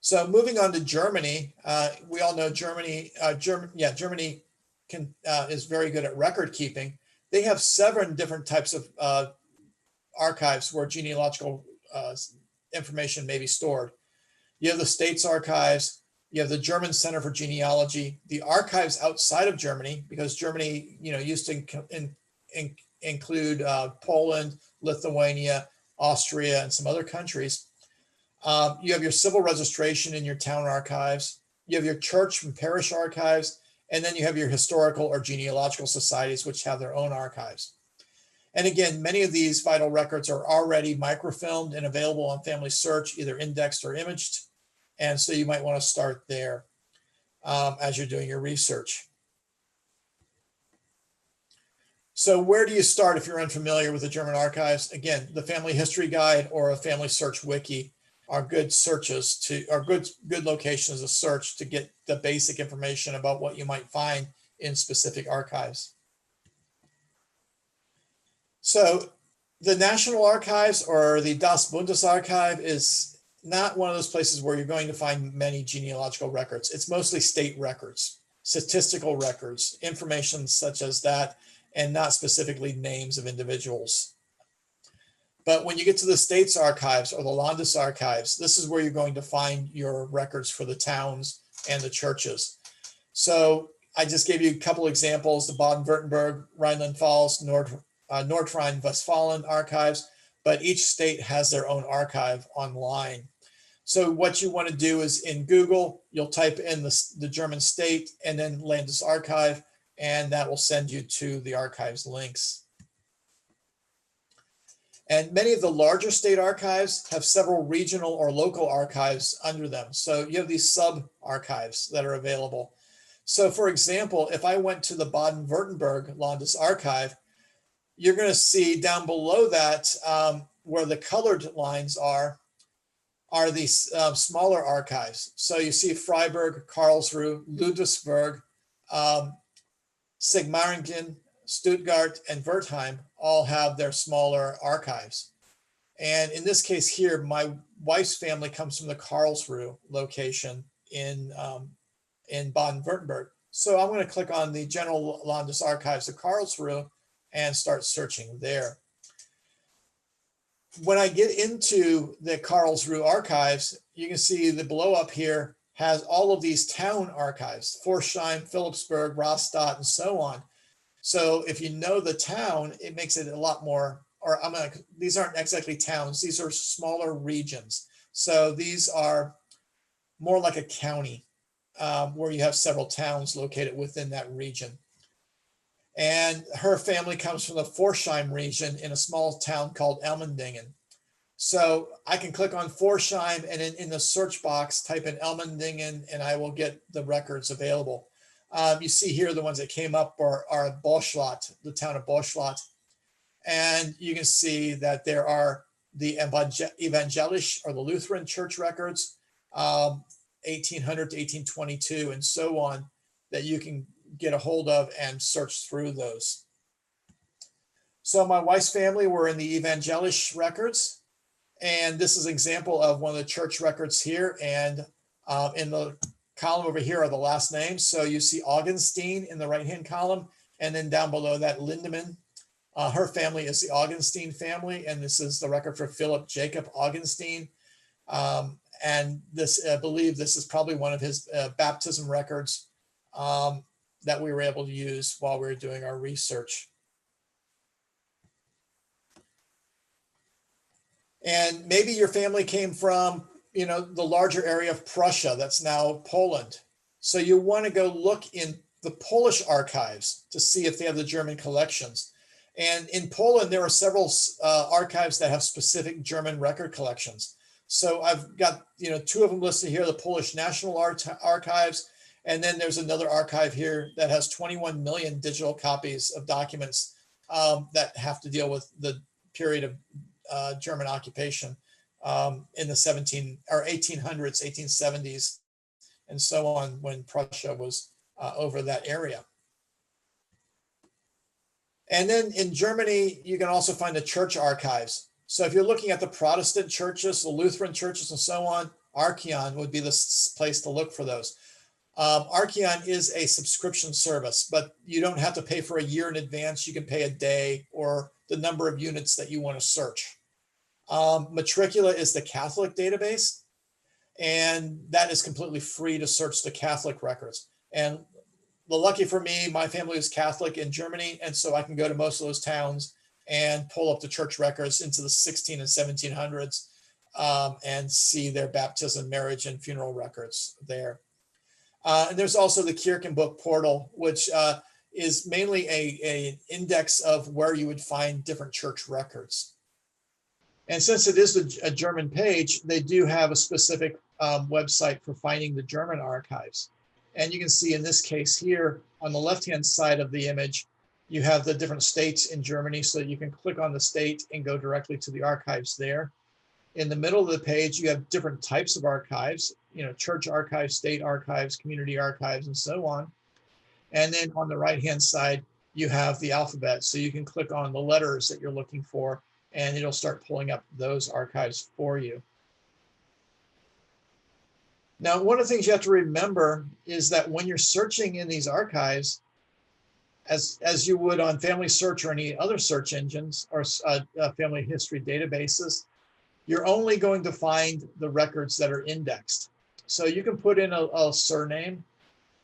So moving on to Germany, we all know Germany. Germany is very good at record keeping. They have 7 different types of archives where genealogical information may be stored. You have the States Archives, you have the German Center for Genealogy, the archives outside of Germany, because Germany, used to include Poland, Lithuania, Austria, and some other countries. You have your civil registration in your town archives. You have your church and parish archives, and then you have your historical or genealogical societies, which have their own archives. And again, many of these vital records are already microfilmed and available on Family Search, either indexed or imaged. And so you might want to start there as you're doing your research. So where do you start if you're unfamiliar with the German archives? Again, the Family History Guide or a Family Search Wiki are good good locations to search to get the basic information about what you might find in specific archives. So the National Archives or the Das Bundesarchiv is not one of those places where you're going to find many genealogical records. It's mostly state records, statistical records, information such as that, and not specifically names of individuals. But when you get to the States Archives or the Landesarchives, this is where you're going to find your records for the towns and the churches. So I just gave you a couple examples: the Baden-Württemberg, Rhineland-Pfalz, North Rhine-Westphalen archives, but each state has their own archive online. So what you want to do is in Google, you'll type in the German state and then Landesarchiv, and that will send you to the archives links. And many of the larger state archives have several regional or local archives under them. So you have these sub-archives that are available. So for example, if I went to the Baden-Württemberg Landesarchiv, you're going to see down below that where the colored lines are these smaller archives. So you see Freiburg, Karlsruhe, Ludwigsburg, Sigmaringen, Stuttgart, and Wertheim all have their smaller archives. And in this case here, my wife's family comes from the Karlsruhe location in Baden-Württemberg. So I'm going to click on the General Landesarchives of Karlsruhe and start searching there. When I get into the Karlsruhe archives, you can see the below up here has all of these town archives: Forchheim, Philipsburg, Rastatt, and so on. So if you know the town, it makes it a lot more, these aren't exactly towns, these are smaller regions. So these are more like a county where you have several towns located within that region. And her family comes from the Forchheim region in a small town called Ellmendingen. So I can click on Forchheim and in the search box, type in Ellmendingen, and I will get the records available. You see here the ones that came up are Boschlat, the town of Boschlat. And you can see that there are the Evangelisch or the Lutheran church records, 1800 to 1822 and so on, that you can get a hold of and search through those. So my wife's family were in the Evangelisch records. And this is an example of one of the church records here. And in the column over here are the last names. So you see Augenstein in the right-hand column, and then down below that, Lindemann. Her family is the Augenstein family, and this is the record for Philip Jacob Augenstein. And this, I believe this is probably one of his baptism records that we were able to use while we were doing our research. And maybe your family came from, the larger area of Prussia, that's now Poland. So you want to go look in the Polish archives to see if they have the German collections. And in Poland, there are several archives that have specific German record collections. So I've got, 2 of them listed here, the Polish National Archives. And then there's another archive here that has 21 million digital copies of documents that have to deal with the period of German occupation in the 1800s, 1870s, and so on, when Prussia was over that area. And then in Germany, you can also find the church archives. So if you're looking at the Protestant churches, the Lutheran churches, and so on, Archeon would be the place to look for those. Archeon is a subscription service, but you don't have to pay for a year in advance. You can pay a day or the number of units that you want to search. Matricula is the Catholic database, and that is completely free to search the Catholic records. And lucky for me, my family is Catholic in Germany, and so I can go to most of those towns and pull up the church records into the 16 and 1700s and see their baptism, marriage, and funeral records there. And there's also the Kirchenbuch portal, which is mainly an index of where you would find different church records. And since it is a German page, they do have a specific website for finding the German archives. And you can see in this case here, on the left-hand side of the image, you have the different states in Germany, so you can click on the state and go directly to the archives there. In the middle of the page, you have different types of archives, church archives, state archives, community archives, and so on. And then on the right-hand side, you have the alphabet. So you can click on the letters that you're looking for, and it'll start pulling up those archives for you. Now, one of the things you have to remember is that when you're searching in these archives, as you would on Family Search or any other search engines or family history databases, you're only going to find the records that are indexed. So you can put in a surname.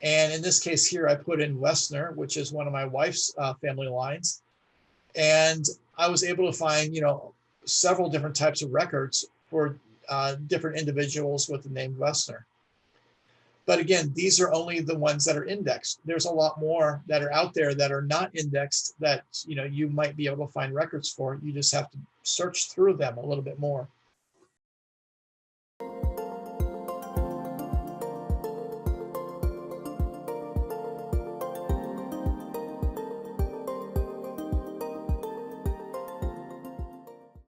And in this case here, I put in Wessner, which is one of my wife's family lines. And I was able to find, several different types of records for different individuals with the name Wessner. But again, these are only the ones that are indexed. There's a lot more that are out there that are not indexed that you might be able to find records for. You just have to search through them a little bit more.